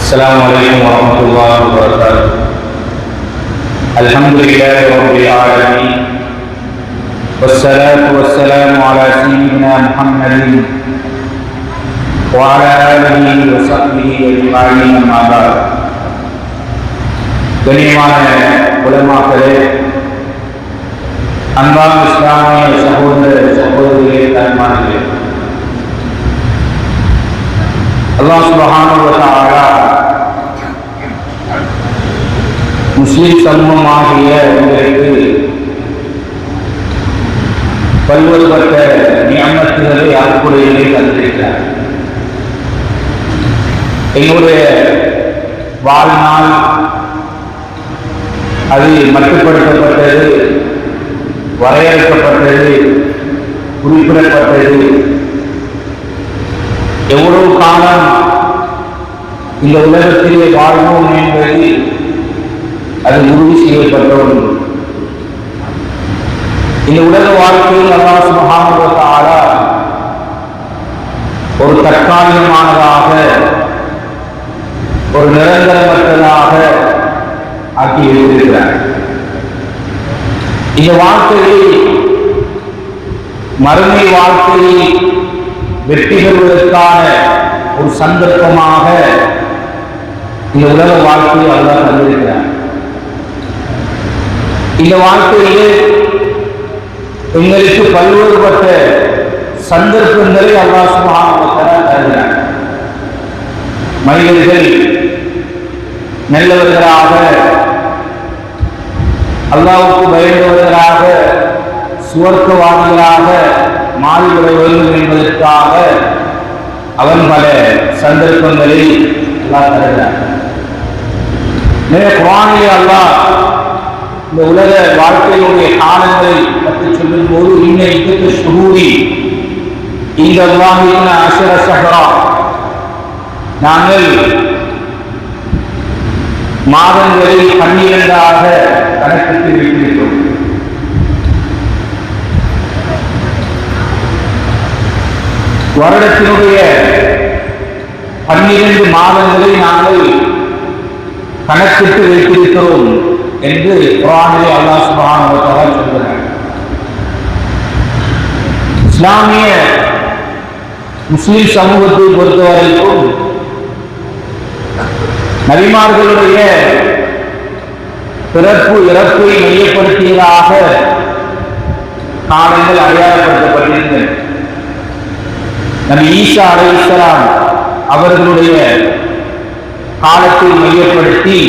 السلام عليكم ورحمة الله وبركاته. الحمد لله رب العالمين والصلاة والسلام على سيدنا محمد وعلى آله وصحبه أجمعين أما بعد. கண்ணியமான உலமாக்களே, அன்பான இஸ்லாமிய சகோதர சகோதரிகளே, தாய்மார்களே, அல்லாஹ் சுப்ஹானஹு வ தஆலா முஸ்லிம் சமூகமாகிய உங்களுக்கு பல்வேறுபட்ட நியமத்துகளை அருட்கொடைகளை தந்திருக்கிறார். எங்களுடைய வாழ்நாள் அது மட்டுப்படுத்தப்பட்டது, வரையறுக்கப்பட்டது, குறிப்பிடப்பட்டது. எவ்வளவு காலம் இந்த உலகத்திலே வாழ்வோம் என்பது அது உறுதி செய்யப்பட்ட ஒன்று. இந்த உலக வாழ்க்கையில் அல்லாஹ் சுப்ஹானஹு வ தஆலா ஒரு தற்காலிகமானதாக, ஒரு நிரந்தரமற்றதாக ஆக்கி வைத்திருக்கிறார். இந்த வாழ்க்கையை, மறுமை வாழ்க்கையை வெற்றி பெறுவதற்கான ஒரு சந்தர்ப்பமாக இந்த உலக வாழ்க்கையை அல்லாஹ் தந்திருக்கிறார். இந்த வாழ்க்கையிலே எங்களுக்கு பல்வேறுபட்ட சந்தர்ப்பங்களை அல்லாஹ் சுப்ஹானஹு வ தஆலா தருகிறார். மனிதர்கள் நல்லவர்களாக, அல்லாஹ்வுக்கு பயந்தவர்களாக, சுவர்க்கவாதிகளாக மாறிவிட வேண்டும் என்பதற்காக அவன் பல சந்தர்ப்பங்களை அல்லாஹ் தருகிறார். குர்ஆனிலே அல்லாஹ் இந்த உலக வாழ்க்கையுடைய காலங்களை பற்றி சொல்லும் போது, இன்னைக்கு ஷுஹூரி இந்த அல்லாஹ்வின் அஷர ஷஹரா, நாங்கள் மாதங்களை 12ஆக கணக்கிட்டு வைத்திருக்கிறோம். வருடத்தினுடைய 12 மாதங்களை நாங்கள் கணக்கிட்டு வைத்திருக்கிறோம் என்று குர்ஆனிலே அல்லாஹ் சுப்ஹானஹு வ தஆலா சொல்கிறார். இஸ்லாமிய முஸ்லிம் சமூகத்தை பொறுத்தவரைக்கும் நபிமார்களுடைய பிறப்பு இறப்பை மையப்படுத்தியதாக காலங்கள் அடையாளப்படுத்தப்பட்டிருந்தன. நபி ஈசா அலைஹிஸ்ஸலாம் அவர்களுடைய காலத்தை மையப்படுத்தி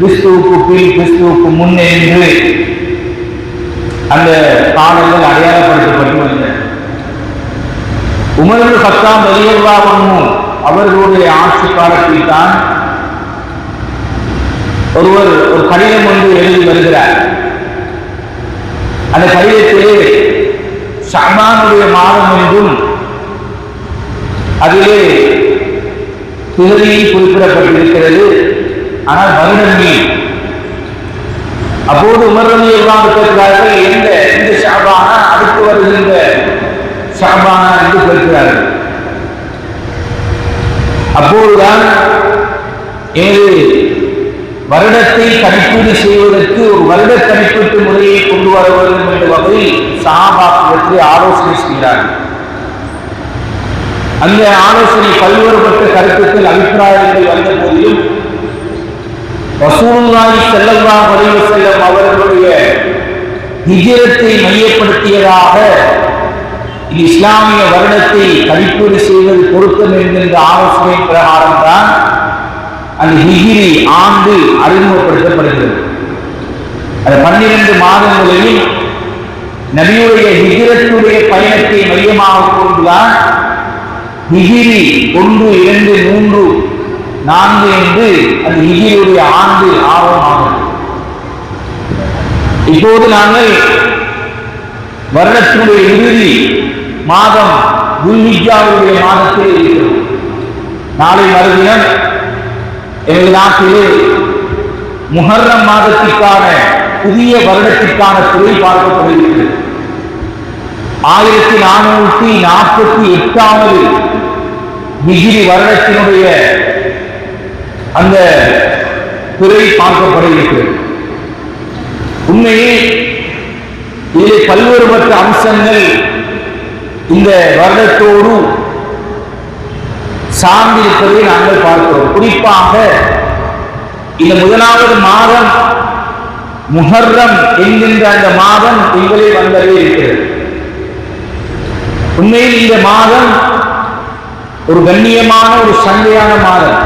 கிறிஸ்துவுக்கு பின், கிறிஸ்துவுக்கு முன் என்று அந்த காலங்கள் அடையாளப்படுத்தப்பட்டு வந்தன. உமர் இப்னு கத்தாப் ரலியல்லாஹு அன்ஹு அவர்களுடைய ஆட்சி காலத்தில் தான் ஒருவர் ஒரு கடிதம் ஒன்று எழுதி வருகிறார். அந்த கடிதத்திலே ஷஅபானுடைய மாதம் என்றும் அதிலே திகதியில் குறிப்பிடப்பட்டிருக்கிறது. ஆனால் வருடமே. அப்போது உமர் ரலியல்லாஹு அன்ஹு கேட்கிறார்கள், இந்த ஷஅபானா அடுத்து வருகின்ற ஷஅபானா என்று கேட்கிறார்கள். அப்போதுதான் வருடத்தை கணிப்பீடு செய்வதற்கு ஒரு வருட கணிப்பீட்டு முறையை கொண்டு வர வேண்டும் என்ற வகையில் சஹாபாக்களுக்கு ஆலோசனை செய்கிறார்கள். அந்த ஆலோசனை பல்வேறுபட்ட கருத்துக்கள், அபிப்பிராயங்கள் வந்த போதிலும் ரசூலுல்லாஹி ஸல்லல்லாஹு அலைஹி வஸல்லம் அவர்களுடைய ஹிஜ்ரத்தை மையப்படுத்தியதாக இது இஸ்லாமிய வருடத்தை கணிப்பீடு செய்வது பொருத்தம் என்கின்ற ஆலோசனை பிரகாரம் தான் அந்த ஹிஜ்ரி ஆண்டு அறிமுகப்படுத்தப்படுகிறது. அந்த 12 மாதங்களில் நபியுடைய ஹிஜ்ரத்துடைய பயணத்தை மையமாக கொண்டுதான் ஹிஜ்ரி 1, 2, 3, 4 என்று அந்த ஹிஜ்ரியுடைய ஆண்டு ஆரம்பமாகும். இப்போது நாங்கள் வருடத்தினுடைய இறுதி மாதம் துல்ஹிஜ்ஜாவுடைய மாதத்தில் இருக்கிறோம். நாளை மறுதினம் எங்கள் நாட்டிலே முஹர்ரம் மாதத்திற்கான புதிய வருடத்திற்கான துறை பார்க்கப்படுகிறது. 1448வது ஹிஜ்ரி வருடத்தினுடைய அந்த பிறை பார்க்கப்பட இருக்கிறது. உண்மையில் இதில் பல்வேறுபட்ட அம்சங்கள் இந்த வருடத்தோடு சார்ந்திருப்பதை நாங்கள் பார்க்கிறோம். குறிப்பாக இந்த முதலாவது மாதம் முஹர்ரம் என்கின்ற அந்த மாதம் எங்களில் வந்ததே இருக்கிறது. உண்மையில் இந்த மாதம் ஒரு கண்ணியமான ஒரு சந்தையான மாதம்.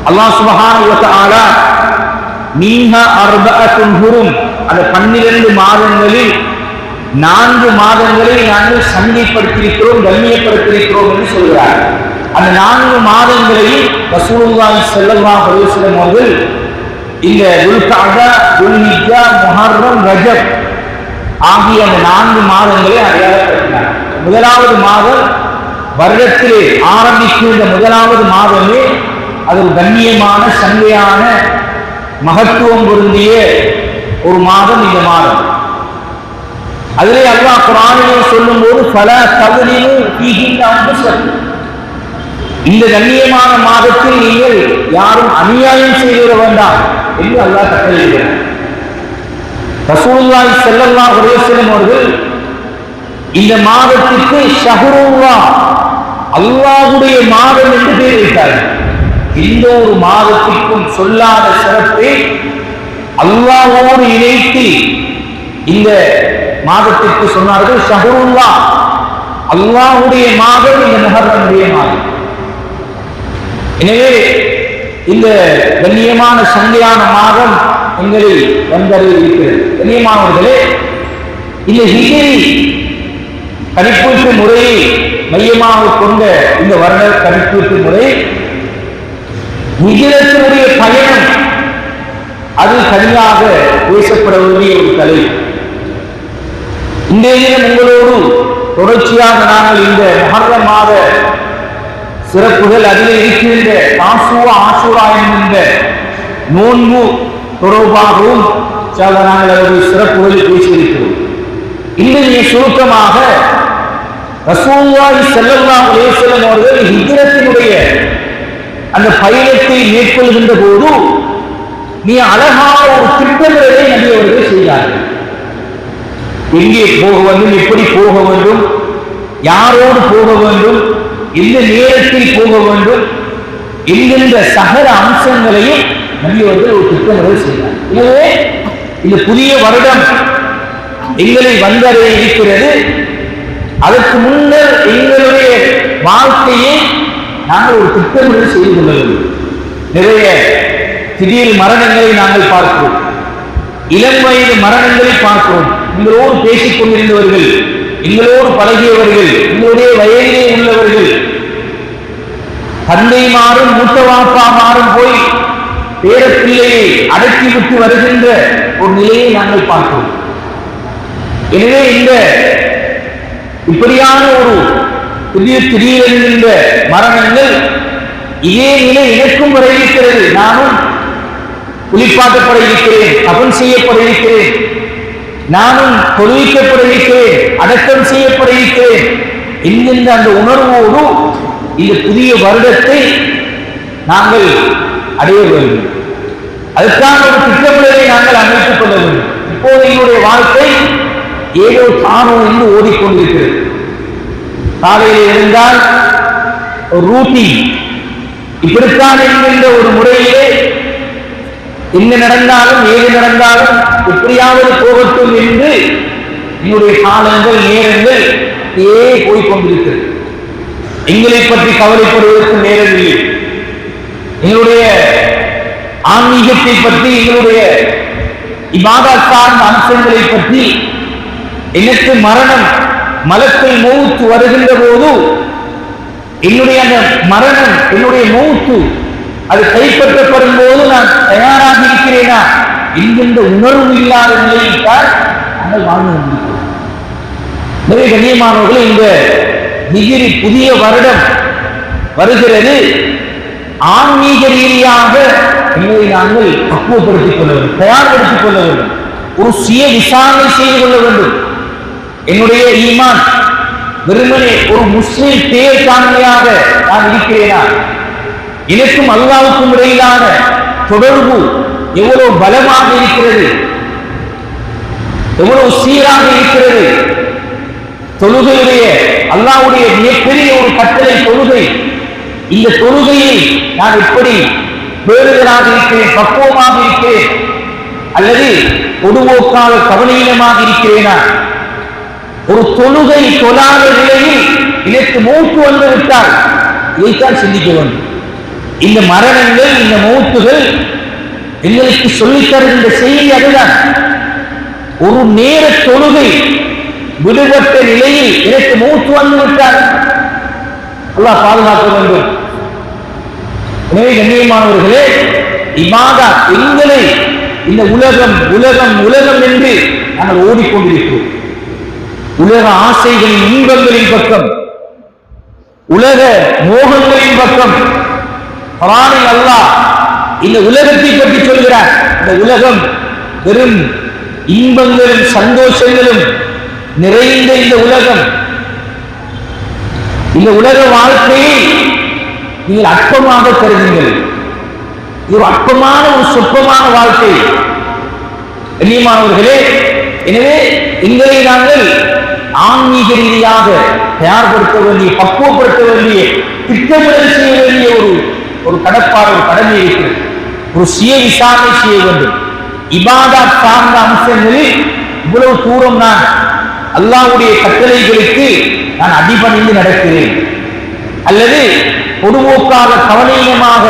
அல்லாஹ் சுப்ஹானஹு வ தஆலா மின்ஹா அர்பஅத்துன் ஹுரும், அந்த 12 மாதங்களில் 4 மாதங்களை நாங்கள் சந்தைப்படுத்தியிருக்கிறோம், கண்ணியப்படுத்தியிருக்கிறோம் என்று சொல்கிறார். அந்த 4 மாதங்களையும் ரசூலுல்லாஹி ஸல்லல்லாஹு அலைஹி வஸல்லம் அவர்கள் இந்த துல்கஅதா, துல்ஹிஜ்ஜா, முஹர்ரம், ரஜப் ஆகிய அந்த 4 மாதங்களை அடையாளப்படுத்தினார். முதலாவது மாதம் வருடத்திலே ஆரம்பிக்கின்ற முதலாவது மாதமே அது ஒரு கண்ணியமான சந்தையான மகத்துவம் பொருந்திய ஒரு மாதம் இந்த மாதம். அதிலே அல்லாஹ் குர்ஆனிலே சொல்லும்போது ஃபலா தவ்லிமு ஃபீஹின் அன்ஃபுஸக்கும், இந்த கண்ணியமான மாதத்தில் நீங்கள் யாரும் அநியாயம் செய்து வேண்டாம் என்று அல்லாஹ் கட்டளையிடுகிறார். ரசூலுல்லாஹி ஸல்லல்லாஹு அலைஹி வஸல்லம் அவர்கள் இந்த மாதத்திற்கு ஷஹ்ருல்லாஹ், அல்லாஹ்வுடைய மாதம் என்று பெயர் வைத்தார்கள். எந்த ஒரு மாதத்திற்கும் சொல்லாத சிறப்பை அல்லாஹ்வோடு இணைத்து இந்த மாதத்திற்கு சொன்னார்கள். ஷஹ்ருல்லாஹ், அல்லாஹ்வுடைய மாதம், இந்த முஹர்ரமுடைய மாதம். எனவே இந்த கண்ணியமான சந்தையான மாதம் எங்களில் வந்தறிவிக்கிறது. கண்ணியமானவர்களே, இந்த ஹிஜ்ரி கணிப்பீட்டு முறையை மையமாக கொண்ட இந்த வருட கணிப்பீட்டு முறை, ஹிஜ்ரத்தினுடைய பயணம் அது தனியாக பேசப்பட வேண்டிய ஒரு கலை. இன்றைய தினம் உங்களோடு தொடர்ச்சியாக நாங்கள் இந்த முஹர்ரம் மாத சிறப்புகள், அதில் இருக்கின்ற தாசுவா, ஆஷூரா என்கின்ற நோன்பு தொடர்பாகவும் நாங்கள் அவருடைய சிறப்புகளில் பேசியிருக்கிறோம். இன்றைய சுருக்கமாக ரசூலுல்லாஹி ஸல்லல்லாஹு அலைஹி வஸல்லம் அவர்கள் ஹிஜ்ரத்தினுடைய அந்த பயணத்தை மேற்கொள்கின்ற போது நீ அழகான ஒரு திட்டங்களை நபி அவர்கள் செய்தார்கள். எங்கே போக வேண்டும், எப்படி போக வேண்டும், யாரோடு போக வேண்டும், எந்த நேரத்தில் போக வேண்டும் என்கின்ற சகல அம்சங்களையும் நபி அவர்கள் ஒரு திட்டங்களை செய்தார். எனவே இந்த புதிய வருடம் எங்களை வந்தடைய இருக்கிறது. அதற்கு முன்னர் எங்களுடைய வாழ்க்கையை நாங்கள் ஒரு திட்டமிட்டு செய்து கொள்ள வேண்டும். நிறைய திடீர் மரணங்களை நாங்கள் பார்க்கிறோம், இளம் வயது மரணங்களை பார்க்கிறோம். எங்களோடு பேசிக் கொண்டிருந்தவர்கள், எங்களோடு பழகியவர்கள், எங்களுடைய வயதிலே உள்ளவர்கள், தந்தை மாறும் மூத்த வாப்பா மாறும் போய் பேர பிள்ளையை அடக்கிவிட்டு வருகின்ற ஒரு நிலையை நாங்கள் பார்க்கிறோம். எனவே இந்த இப்படியான ஒரு திடீரென்கின்ற மரணங்கள் இதே நிலை எனக்கும் வர இருக்கிறது. நானும் குளிப்பாட்டப்பட இருக்கிறேன், கபன் செய்யப்பட இருக்கிறேன், நானும் தொழுவிக்கப்பட இருக்கிறேன், அடக்கம் செய்யப்பட இருக்கிறேன் என்கின்ற அந்த உணர்வோடு இந்த புதிய வருடத்தை நாங்கள் அடைய வேண்டும். அதற்கான ஒரு திட்டமிடலை நாங்கள் அமைத்துக் கொள்ள வேண்டும். இப்போது எங்களுடைய வாழ்க்கை ஏதோ தானோ என்று ஓடிக்கொண்டிருக்கிறது. காலையில் இருந்தால் ஒரு ரூட்டின், இப்படித்தான் என்கின்ற ஒரு முறையிலே என்ன நடந்தாலும் ஏது நடந்தாலும் எப்படியாவது போகட்டும் என்று என்னுடைய காலங்கள் நேரங்கள் போய்கொண்டிருக்கிறது. எங்களை பற்றி கவலைப்படுவதற்கு நேரம் இல்லை. எங்களுடைய ஆன்மீகத்தை பற்றி, எங்களுடைய இபாதத் சார்ந்த அம்சங்களை பற்றி, எனக்கு மரணம் மலக்குள் மௌத் வருகின்ற போது என்னுடைய அந்த மரணம், என்னுடைய மௌத்து அது கைப்பற்றப்படும் போது நான் தயாராக இருக்கிறேனா என்கின்ற உணர்வு இல்லாத நிலையில் தான் நாங்கள் வாழ்ந்து கொண்டிருக்கிறோம். நிறைய கண்ணியமானவர்கள், இந்த ஹிஜ்ரி புதிய வருடம் வருகிறது. ஆன்மீக ரீதியாக எங்களை நாங்கள் பக்குவப்படுத்திக் கொள்ள வேண்டும், தயார்படுத்திக் கொள்ள வேண்டும், ஒரு சுய விசாரணை செய்து கொள்ள வேண்டும். என்னுடைய ஈமான் வெறுமனே ஒரு முஸ்லிம் பேர் காரணியாக நான் இருக்கிறேனா, எனக்கும் அல்லாஹ்வுக்கும் இடையிலான தொடர்பு எவ்வளவு பலமாக இருக்கிறது, எவ்வளவு சீராக இருக்கிறது. தொழுகையுடைய அல்லாஹ்வுடைய மிகப்பெரிய ஒரு கட்டளை தொழுகை. இந்த தொழுகையை நான் எப்படி பேறுதலாக இருக்கிறேன், பக்குவமாக இருக்கிறேன், அல்லது பொதுவோக்காக கவனீனமாக இருக்கிறேனா? ஒரு தொழுகை தொழாத நிலையில் எனக்கு மூக்கு வந்து விட்டால் இதைத்தான் சிந்திக்க வேண்டும். இந்த மரணங்கள், இந்த மூக்குகள் எங்களுக்கு சொல்லித் தருகின்ற செய்தி அதுதான். ஒரு நேர தொழுகை விடுபட்ட நிலையில் எனக்கு மூச்சு வந்து விட்டால் அல்லாஹ் பாதுகாக்க வேண்டும். எனவே கண்ணியமானவர்களே, இபாதத் எங்களை இந்த உலகம் உலகம் உலகம் என்று நாங்கள் ஓடிக்கொண்டிருக்கிறோம். உலக ஆசைகளின் இன்பங்களின் பக்கம், உலக மோகங்களின் பக்கம். குர்ஆனில் அல்லாஹ் இந்த உலகத்தை பற்றி சொல்கிறார். இந்த உலகம் வெறும் இன்பங்களும் சந்தோஷங்களும் நிறைந்த இந்த உலகம், இந்த உலக வாழ்க்கையை நீங்கள் அற்பமாக கருதுங்கள். இது ஒரு அற்பமான, ஒரு சொற்பமான வாழ்க்கை. கண்ணியமானவர்களே, எனவே எங்களை நாங்கள் ஆன்மீக ரீதியாக தயார்படுத்த வேண்டிய, பக்குவப்படுத்த வேண்டிய, திட்டமிடல் செய்ய வேண்டிய ஒரு கடப்பாடு, ஒரு கடமை இருக்கிறது. ஒரு சுய விசாரணை செய்ய வேண்டும். இபாதத் சார்ந்த அம்சங்களில் இவ்வளவு தூரம் நான் அல்லாஹ்வுடைய கட்டளைகளுக்கு நான் அடிபணிந்து நடக்கிறேன், அல்லது பொதுவோக்காக கவனீனமாக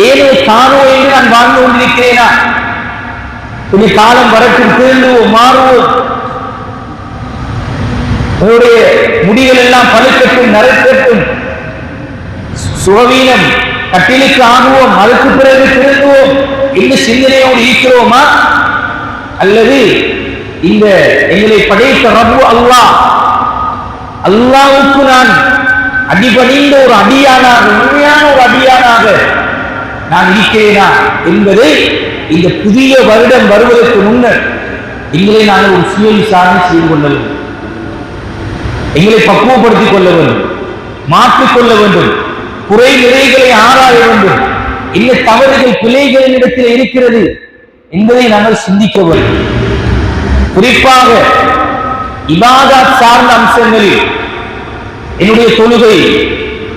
ஏதோ தானோ என்று நான் வாழ்ந்து கொண்டிருக்கிறேனா? கொஞ்சம் காலம் வரட்டும், திருந்துவோம், மாறுவோம், உங்களுடைய முடிகள் எல்லாம் பழுக்கட்டும், நரைக்கட்டும், சுகவீனம் கட்டிலுக்கு ஆகுவோம், அதுக்கு பிறகு திருந்துவோம் இந்த சிந்தனையோடு இருக்கிறோமா? அல்லது இந்த எங்களை படைத்த ரப்பு அல்லாஹ், அல்லாஹ்வுக்கு நான் அடிபணிந்த ஒரு அடியானாக, உண்மையான ஒரு அடியானாக நான் இருக்கிறேனா என்பதை இந்த புதிய வருடம் வருவதற்கு முன்னர் எங்களை நாங்கள் ஒரு சுய விசாரணை செய்து கொள்ள வேண்டும். எங்களை பக்குவப்படுத்திக் கொள்ள வேண்டும், மாற்றிக்கொள்ள வேண்டும், குறை நிறைகளை ஆராய வேண்டும். என்ன தவறுகள் பிழைகளின் இடத்தில் இருக்கிறது என்பதை நாங்கள் சிந்திக்க வேண்டும். குறிப்பாக இபாதத் சார்ந்த அம்சங்களில் என்னுடைய தொழுகை,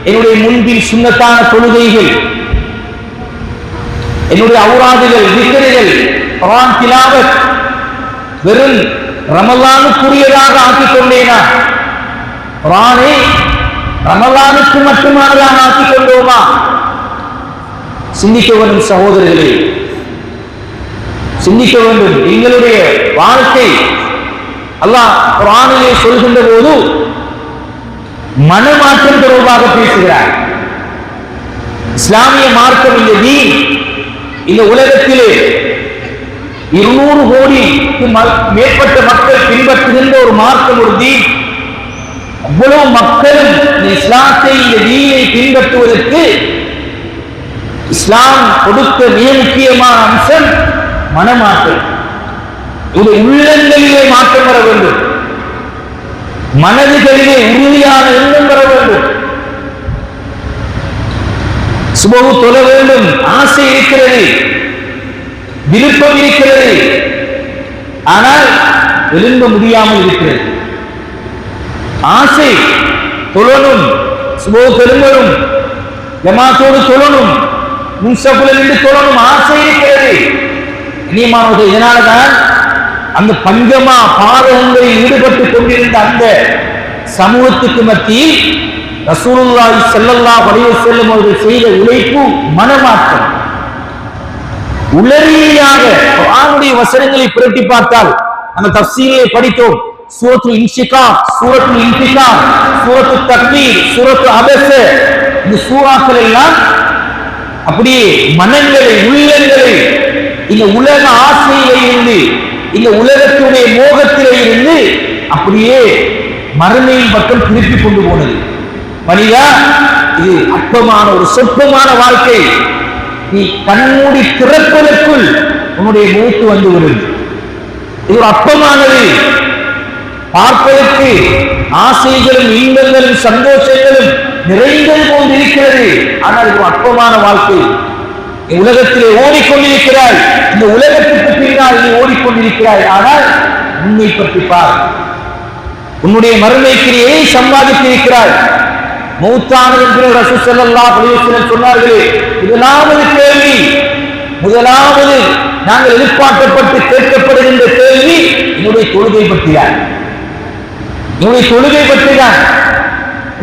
என்னுடைய முன்பில் சுன்னத்தான தொழுகைகள், என்னுடைய அவுராதுகள், விக்ருகள், குர்ஆன் திலாவத் வெறும் ரமலானுக்குரியதாக ஆக்கிக் கொண்டேனா? குர்ஆனை ரமலானுக்கு மட்டுமானதாக ஆக்கிக் கொண்டோமா? சிந்திக்க வேண்டும் சகோதரர்களே, சிந்திக்க வேண்டும். எங்களுடைய வாழ்க்கை அல்லாஹ் குர்ஆனிலே சொல்கின்ற போது மனமாற்றம் தொடர்பாக பேசுகிறார். இஸ்லாமிய மார்க்கம், இந்த தீன் இந்த உலகத்திலே 200 கோடிக்கு மேற்பட்ட மக்கள் பின்பற்றுகின்ற ஒரு மார்க்கம், ஒரு தீன். அவ்வளவு மக்களும் இந்த இஸ்லாத்தை, இந்த தீனை பின்பற்றுவதற்கு இஸ்லாம் கொடுத்த மிக முக்கியமான அம்சம் மனமாற்றம். இது உள்ளங்களிலே மாற்றம் வர வேண்டும், மனதுகளிலே உறுதியான எண்ணம் வர வேண்டும். சுபஹு தொழ வேண்டும், ஆசை இருக்கிறது, விருப்பம் இருக்கிறது, ஆனால் எழும்ப முடியாமல் இருக்கிறது. ஆசை தொழணும், சுபஹு பெருங்கணும், ஜமாத்தோடு தொழணும், முன்சப்புல நின்று தொழணும், ஆசை இருக்கிறது. கண்ணியமானவர்கள், இதனால்தான் அந்த பஞ்சமா பாதகங்களில் ஈடுபட்டுக் கொண்டிருந்த அந்த சமூகத்துக்கு மத்தியில் ரசூலுல்லாஹி ஸல்லல்லாஹு அலைஹி வஸல்லம் அவர்கள் செய்த உழைப்பு மனமாற்றம். உளறியாக குர்ஆனுடைய வசனங்களை புரட்டி பார்த்தால், அந்த தஃசீரை படித்தோம். சூரத்துல் இன்ஷிகாக், சூரத்துல் இன்ஃபிகார், சூரத்துல் தக்வீர், சூரத்துல் அபஸ, இந்த சூறாக்கள் எல்லாம் அப்படியே மனங்களை, உள்ளங்களை இந்த உலக ஆசையிலே இருந்து, இந்த உலகத்துடைய மோகத்திலே இருந்து அப்படியே மறுமையின் பக்கம் திருப்பி கொண்டு போனது. மனிதா, இது அற்பமான ஒரு சொற்பமான வாழ்க்கை. நீ கண்மூடி திறப்பதற்குள் உன்னுடைய மூக்கு வந்து விடும். இது ஒரு அற்பமானது. பார்ப்பதற்கு ஆசைகளும் இன்பங்களும் சந்தோஷங்களும் நிறைந்தது போன்று இருக்கிறது. ஆனால் இது அற்பமான வாழ்க்கை. உலகத்திலே ஓடிக்கொண்டிருக்கிறாய், இந்த உலகத்துக்கு பின்னால் நீ ஓடிக்கொண்டிருக்கிறாய். ஆனால் உண்மை பற்றி பார், உன்னுடைய மறுமைக்கிரியை சம்பாதித்திருக்கிறாய். மௌத்தானது என்று ரசூல் ஸல்லல்லாஹு அலைஹி வஸல்லம் சொன்னார்களே, முதலாவது கேள்வி, முதலாவது நாங்கள் எதிர்பார்க்கப்பட்டு கேட்கப்படுகின்ற கேள்வி என்னுடைய தொழுகை பற்றிதான். என்னுடைய தொழுகை பற்றிதான்.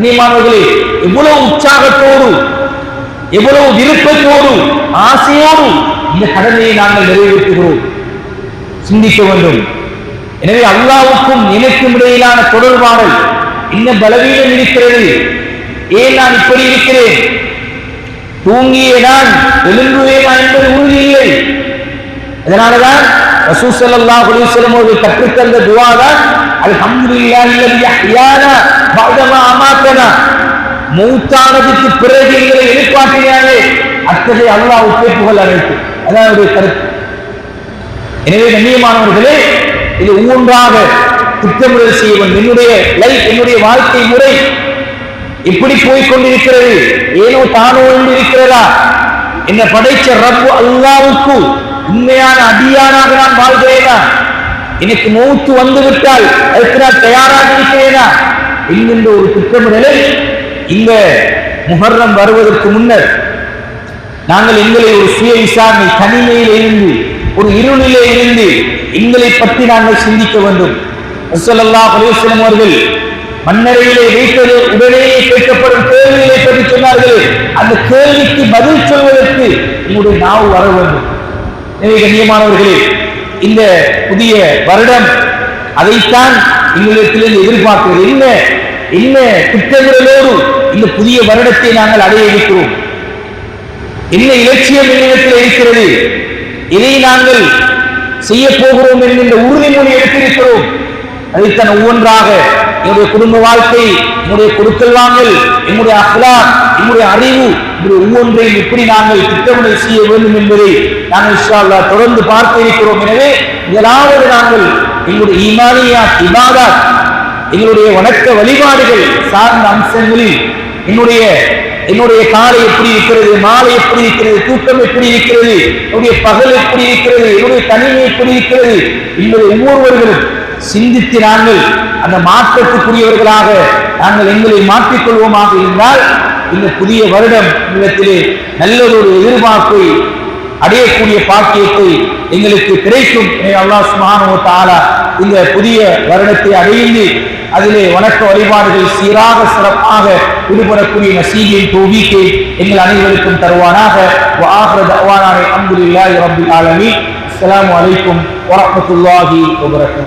நீமானவர்களே, எவ்வளவு உற்சாகத்தோடு, எவ்வளவு விருப்பத்தோடு, ஆசையோடு இந்த கடமையை நாங்கள் நிறைவேற்றுகிறோம், சிந்திக்க வேண்டும். எனவே அல்லாஹ்வுக்கும் எனக்கும் இடையிலான தொடர்பாடல் என்ன பலவீனம் இருக்கிறது? ஏன் நான் இப்படி இருக்கிறேன்? தூங்கிய நான் எழும்புவேனா என்பது உறுதி இல்லை. அதனாலதான் ரசூல் ஸல்லல்லாஹு அலைஹி வஸல்லம் அவர்கள் கற்றுத்தந்த துஆ தான் அல்ஹம்துலில்லாஹி அல்லதி அஹ்யானா பஅதமா அமாத்தனா. மௌத்தானதுக்கு பிறகு எங்களை எழுப்பாட்டினாலே அத்தகைய அல்லாஹ்வுக்கே புகழ் அனைத்து. அதான் அவருடைய கருத்து. எனவே கண்ணியமானவர்களே, இது ஒவ்வொன்றாக திட்டமிடல் செய்ய வேண்டும். என்னுடைய லைஃப், என்னுடைய வாழ்க்கை முறை எப்படி போய்கொண்டிருக்கிறது? ஏனோ தானோ என்று இருக்கிறதா? என்ன படைச்ச ரப்பு அல்லாஹ்வுக்கு உண்மையான அடியானாக நான் வாழ்கிறேனா? எனக்கு மௌத்து வந்துவிட்டால் அதற்கு நான் தயாராக இருக்கிறேனா என்கின்ற ஒரு திட்டமிடலை இந்த முஹர்ரம் வருவதற்கு முன்னர் நாங்கள் எங்களை ஒரு சுய விசாரணை, தனிமையில் இருந்து, ஒரு இருளிலே இருந்து எங்களை பற்றி நாங்கள் சிந்திக்க வேண்டும். ஸல்லல்லாஹு அலைஹி வஸல்லம் அவர்கள் மன்னரையிலே வைத்தது உடனேயே கேட்கப்படும் கேள்விகளை பற்றி சொன்னார்கள். அந்த கேள்விக்கு பதில் சொல்வதற்கு உங்களுடைய நாவு வர வேண்டும். எனவே கண்ணியமானவர்களே, இந்த புதிய வருடம் அதைத்தான் எங்களிடத்திலிருந்து எதிர்பார்க்கிறது. என்ன திட்டமிடலோடு இந்த புதிய வருடத்தை நாங்கள் அடைய இருக்கிறோம்? என்ன இலட்சியம் என்னிடத்தில் இருக்கிறது? இதை நாங்கள் செய்ய போகிறோம் என்கின்ற உறுதிமொழி எடுத்திருக்கிறோம். அதைத்தான் ஒவ்வொன்றாக என்னுடைய குடும்ப வாழ்க்கை, என்னுடைய கொடுக்கல் வாங்கல், என்னுடைய அஹ்லாக், என்னுடைய அறிவு, இப்படி ஒவ்வொன்றையும் எப்படி நாங்கள் திட்டமிடல் செய்ய வேண்டும் என்பதை நாங்கள் இன்ஷா அல்லாஹ் தொடர்ந்து பார்க்க இருக்கிறோம். எனவே முதலாவது நாங்கள் எங்களுடைய ஈமானியாத், இபாதத், எங்களுடைய வணக்க வழிபாடுகள் சார்ந்த அம்சங்களில் என்னுடைய காலை எப்படி இருக்கிறது, மாலை எப்படி இருக்கிறது, தூக்கம் எப்படி இருக்கிறது, என்னுடைய பகல் எப்படி இருக்கிறது, என்னுடைய தனிமை எப்படி இருக்கிறது என்பதை ஒவ்வொருவர்களும் சிந்தித்து நாங்கள் அந்த மாற்றத்துக்குரியவர்களாக நாங்கள் எங்களை மாற்றிக்கொள்வோமாக இருந்தால் இந்த புதிய வருடம் இடத்திலே நல்லதொரு எதிர்பார்ப்பை அடையக்கூடிய பாக்கியத்தை எங்களுக்கு கிடைக்கும். அல்லாஹ் சுப்ஹானஹு வ தஆலா இந்த புதிய வருடத்தை அடைந்து அதிலே வணக்க வழிபாடுகள் சீராக சிறப்பாக ஈடுபடக்கூடிய நசீபின் தௌஃபீக்கை எங்கள் அனைவருக்கும் தருவானாக. வ ஆகிரு தஅவானா அல்ஹம்துலில்லாஹி ரப்பில் ஆலமீன். அஸ்ஸலாமு அலைக்கும் வ ரஹ்மத்துல்லாஹி வ பரகாத்துஹு.